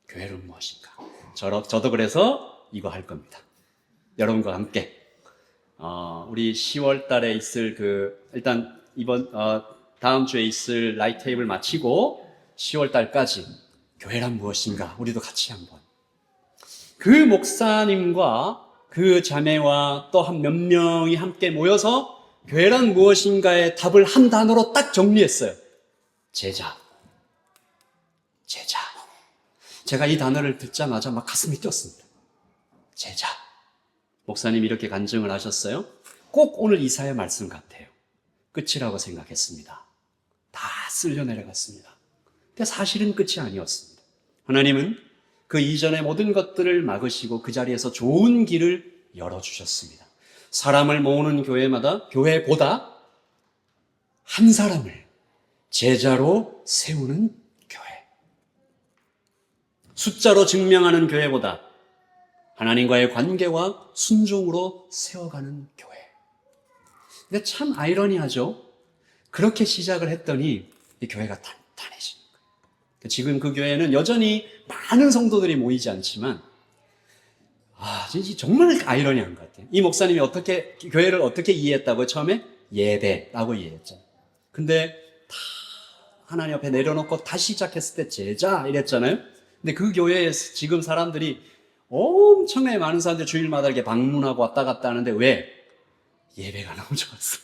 교회는 무엇인가? 저도 그래서 이거 할 겁니다. 여러분과 함께 우리 10월 달에 있을 일단 다음 주에 있을 라이트 테이블 마치고 10월 달까지 교회란 무엇인가? 우리도 같이 한번. 그 목사님과 그 자매와 또 한 몇 명이 함께 모여서 교회란 무엇인가의 답을 한 단어로 딱 정리했어요. 제자. 제가 이 단어를 듣자마자 막 가슴이 뛰었습니다. 제자. 목사님이 이렇게 간증을 하셨어요. 꼭 오늘 이사야 말씀 같아요. 끝이라고 생각했습니다. 다 쓸려 내려갔습니다. 근데 사실은 끝이 아니었습니다. 하나님은 그 이전의 모든 것들을 막으시고 그 자리에서 좋은 길을 열어주셨습니다. 사람을 모으는 교회보다 한 사람을 제자로 세우는 교회. 숫자로 증명하는 교회보다 하나님과의 관계와 순종으로 세워가는 교회. 근데 참 아이러니하죠. 그렇게 시작을 했더니 이 교회가 탄탄해지는 거예요. 지금 그 교회는 여전히 많은 성도들이 모이지 않지만, 정말 아이러니한 것 같아요. 이 목사님이 교회를 어떻게 이해했다고요? 처음에 예배라고 이해했죠. 근데 다 하나님 앞에 내려놓고 다시 시작했을 때 제자 이랬잖아요. 근데 그 교회에 지금 사람들이 엄청나게 많은 사람들이 주일마다 이렇게 방문하고 왔다 갔다 하는데 왜? 예배가 너무 좋았어.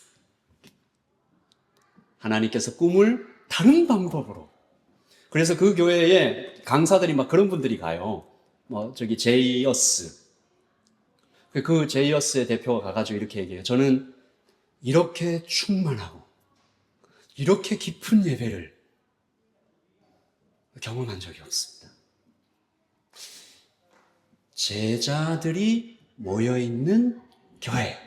하나님께서 꿈을 다른 방법으로. 그래서 그 교회에 강사들이 막 그런 분들이 가요. 저기 제이어스. 그 제이어스의 대표가 가가지고 이렇게 얘기해요. 저는 이렇게 충만하고 이렇게 깊은 예배를 경험한 적이 없습니다. 제자들이 모여있는 교회.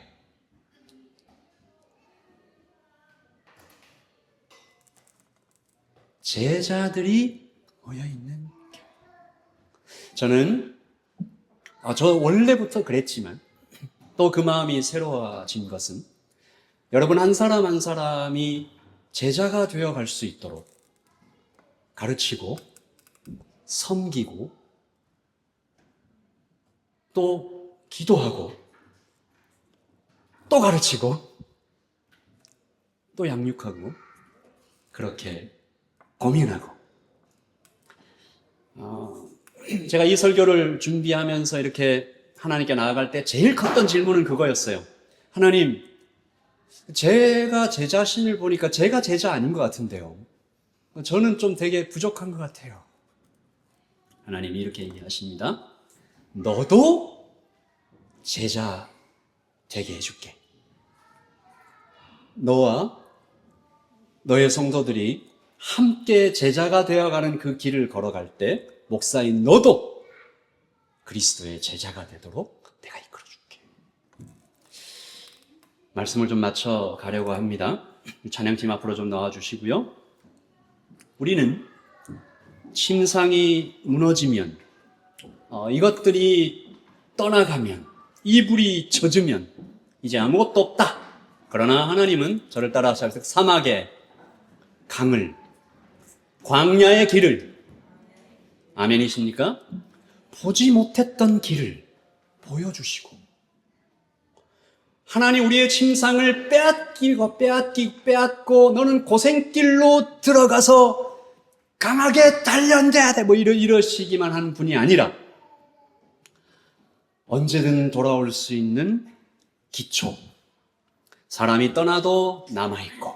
제자들이 모여있는 교회. 저는 저 원래부터 그랬지만 또 그 마음이 새로워진 것은 여러분 한 사람 한 사람이 제자가 되어 갈 수 있도록 가르치고 섬기고 또 기도하고 또 가르치고 또 양육하고 그렇게 고민하고 제가 이 설교를 준비하면서 이렇게 하나님께 나아갈 때 제일 컸던 질문은 그거였어요. 하나님, 제가 제 자신을 보니까 제가 제자 아닌 것 같은데요. 저는 좀 되게 부족한 것 같아요. 하나님이 이렇게 얘기하십니다. 너도 제자 되게 해줄게. 너와 너의 성도들이 함께 제자가 되어가는 그 길을 걸어갈 때 목사인 너도 그리스도의 제자가 되도록 내가 이끌어줄게. 말씀을 좀 맞춰 가려고 합니다. 찬양팀 앞으로 좀 나와주시고요. 우리는 침상이 무너지면 이것들이 떠나가면 이불이 젖으면 이제 아무것도 없다. 그러나 하나님은 저를 따라 사막의 강을 광야의 길을 아멘이십니까? 보지 못했던 길을 보여주시고 하나님 우리의 침상을 빼앗고 너는 고생길로 들어가서 강하게 단련돼야 돼 이러시기만 한 분이 아니라 언제든 돌아올 수 있는 기초, 사람이 떠나도 남아있고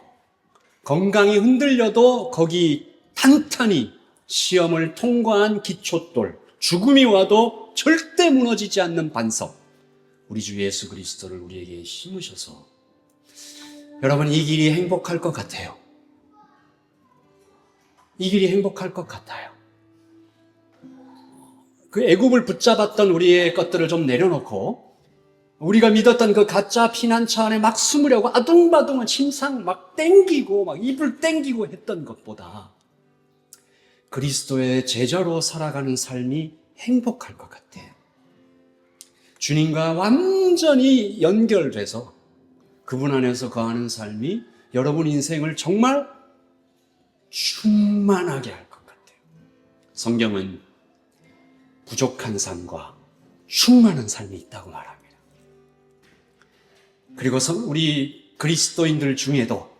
건강이 흔들려도 거기 탄탄히 시험을 통과한 기초돌, 죽음이 와도 절대 무너지지 않는 반석, 우리 주 예수 그리스도를 우리에게 심으셔서 여러분 이 길이 행복할 것 같아요. 이 길이 행복할 것 같아요. 그 애굽을 붙잡았던 우리의 것들을 좀 내려놓고 우리가 믿었던 그 가짜 피난처 안에 막 숨으려고 아둥바둥한 침상 막 땡기고 막 이불 땡기고 했던 것보다 그리스도의 제자로 살아가는 삶이 행복할 것 같아. 주님과 완전히 연결돼서 그분 안에서 거하는 삶이 여러분 인생을 정말 충만하게 할 것 같아요. 성경은 부족한 삶과 충만한 삶이 있다고 말합니다. 그리고 우리 그리스도인들 중에도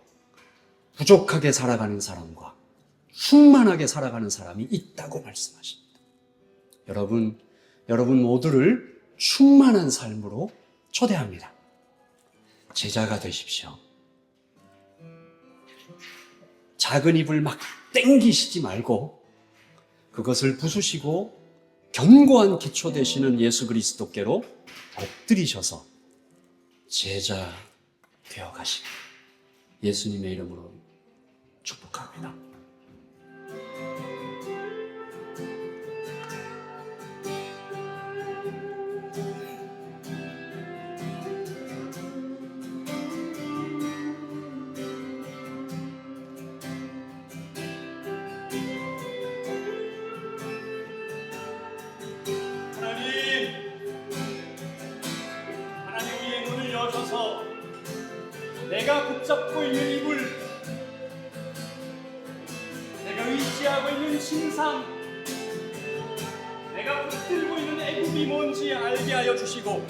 부족하게 살아가는 사람과 충만하게 살아가는 사람이 있다고 말씀하십니다. 여러분 모두를 충만한 삶으로 초대합니다. 제자가 되십시오. 작은 입을 막 땡기시지 말고 그것을 부수시고 견고한 기초 되시는 예수 그리스도께로 엎드리셔서 제자 되어 가시길 예수님의 이름으로 축복합니다. 하나님 우리의 눈을 여셔서 내가 붙잡고 있는 이불, 내가 의지하고 있는 신상, 내가 붙들고 있는 애굽이 뭔지 알게 하여 주시고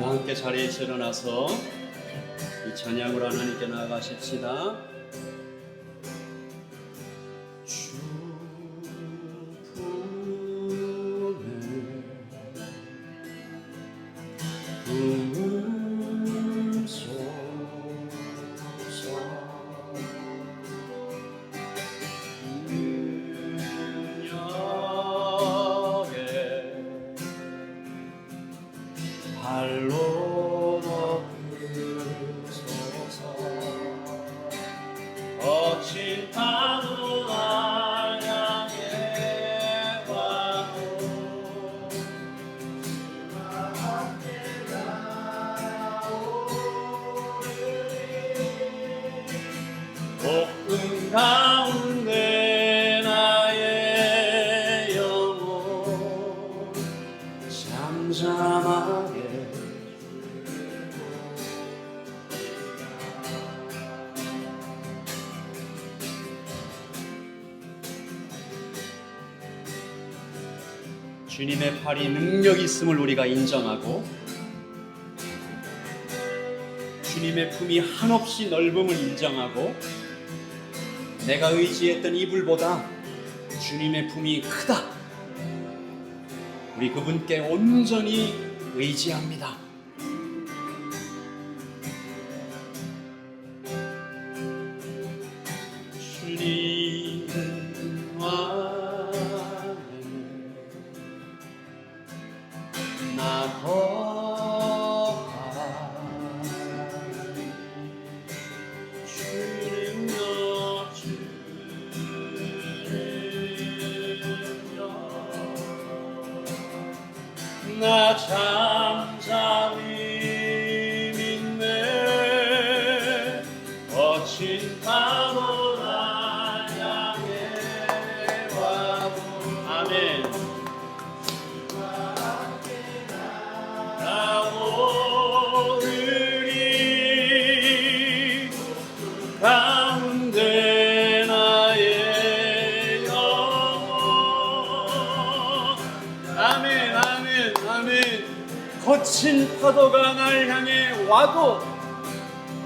다 함께 자리에서 일어나서 이 찬양으로 하나님께 나아가십시다. 주 품에 품으소서. 은연하게 발로 덮으소서. 거친 파도 날 향해 와도 주와 함께 나오리니 폭풍 가운데 나의 영혼 잠잠하게 주님의 팔이 능력 있음을 우리가 인정하고 주님의 품이 한없이 넓음을 인정하고 내가 의지했던 이불보다 주님의 품이 크다. 우리 그분께 온전히 의지합니다. 주님과 나 거하리 주님여 주님여 나 잠잠히 믿네 거친 파도 날 향해 와도 아멘. 나오르리 가운데 나의 영혼 아멘 아멘 아멘. 거친 파도가 날 향해 와도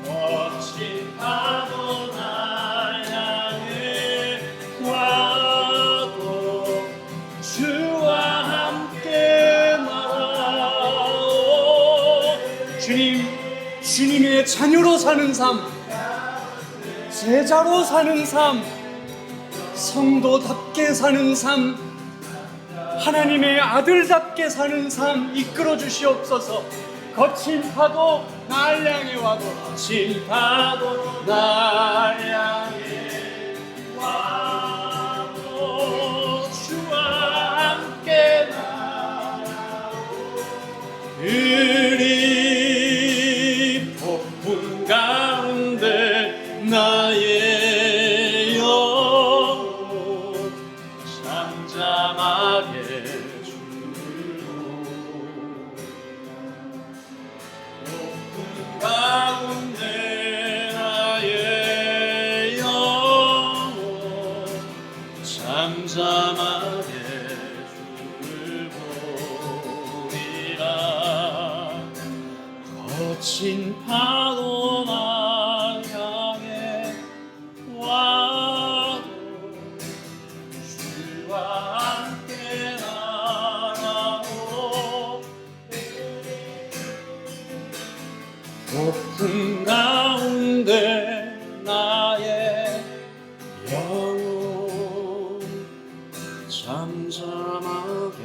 거친 파도 날 향해 와도 주와 함께 나오. 주님의 자녀로 사는 삶, 제자로 사는 삶, 성도답게 사는 삶, 하나님의 아들답게 사는 삶 이끌어 주시옵소서. 거친 파도 날 향해 와도 거친 파도 날 향해 와도 주와 함께 우리 폭풍 가운데 나의 영혼 잠잠하게 주로 폭풍 가운데 나의 영혼 잠잠하게 주를 보리라. 거친 파도 날 향해 와도 주와 함께 나가고 폭풍 가운데 나의 영혼 잠잠하게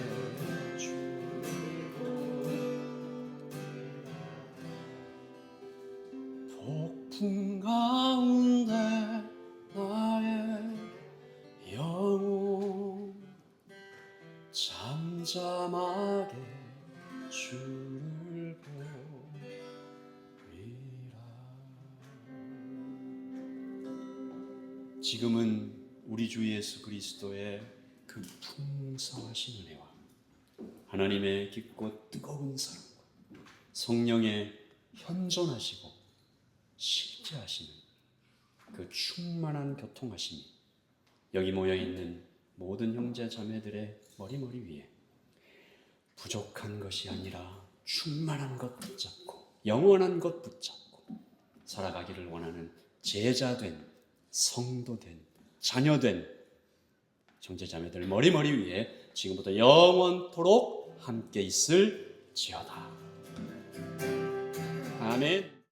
폭풍 가운데 나의 영혼 잠잠하게 주를 보리라. 지금은 우리 주 예수 그리스도의 그 풍성하신 은혜와 하나님의 깊고 뜨거운 사랑과 성령의 현존하시고 실제하시는 그 충만한 교통하심이 여기 모여있는 모든 형제 자매들의 머리 위에 부족한 것이 아니라 충만한 것 붙잡고 영원한 것 붙잡고 살아가기를 원하는 제자된 성도된 자녀된 형제자매들 머리머리 위에 지금부터 영원토록 함께 있을지어다. 아멘.